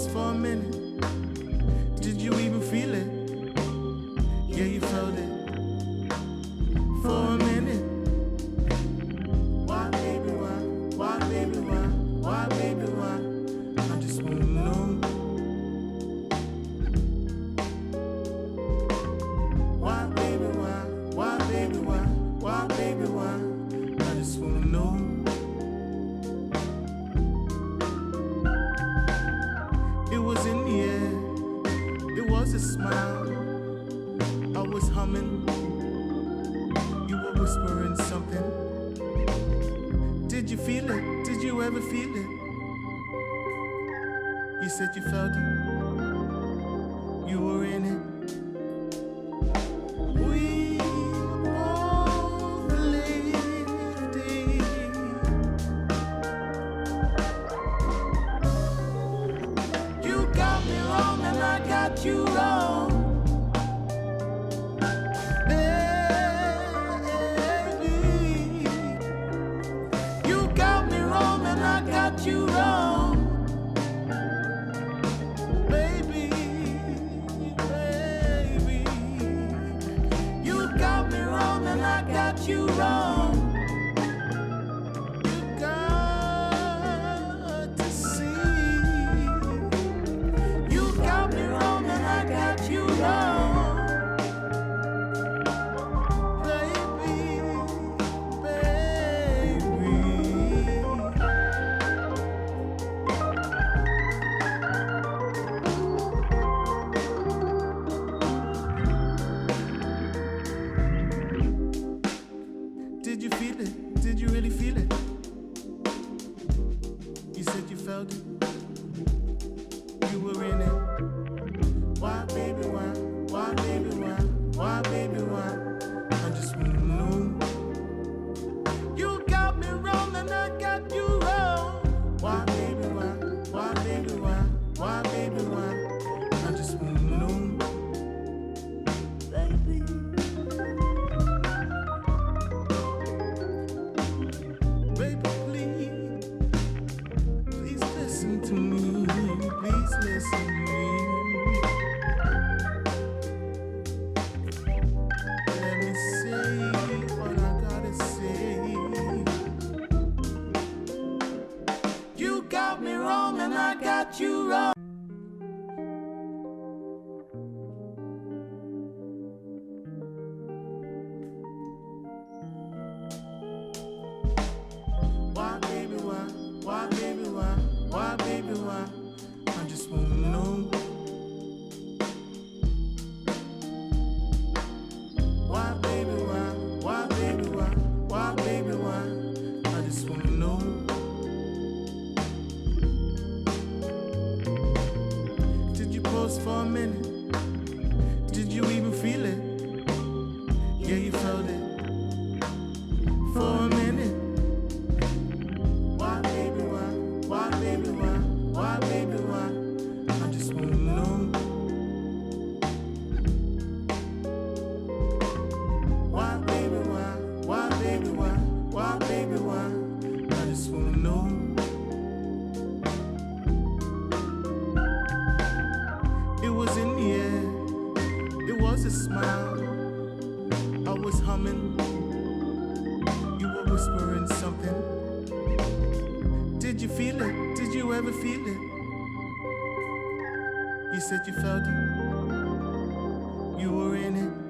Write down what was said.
pause for a minute? Did you even feel it? Yeah, you felt it for a minute. Why, baby, why? Why, baby, why? Why, baby, why? I just wanna know. Why, baby, why? Why, baby, why? Why, baby, why? I just wanna know. It was in the air, it was a smile. I was humming, you were whispering something. Did you feel it? Did you ever feel it? You said you felt it, you were in it. We both lived it. You got me wrong and I got you wrong. You wrong, baby, baby. You got me wrong and I got you wrong. You got to see. You got me wrong and I got you wrong. Did you feel it? Did you really feel it? You said you felt it. You were in it. Why, baby, why? Why, baby, why? Why, baby, why? I just wanna know. You got me wrong and I got you wrong. Why, baby, why? Why, baby, why? Why, baby, why? I just wanna know. Baby. To me, please listen to me. Let me say what I gotta say. You got me wrong and I got you wrong. Why, baby, why? Why, baby, why? Why, baby, why? I just wanna know. Why, baby, why? Why, baby, why? Why, baby, why? I just wanna know. Did you pause for a minute? Did you even feel it? Yeah, you felt it for a minute. Why, baby, why? Why, baby, why? Why, baby, why? I just wanna know. Why, baby, why? Why, baby, why? Why, baby, why? I just wanna know. It was in the air, it was a smile. I was humming, you were whispering something. Did you feel it? Did you ever feel it? You said you felt it, you were in it.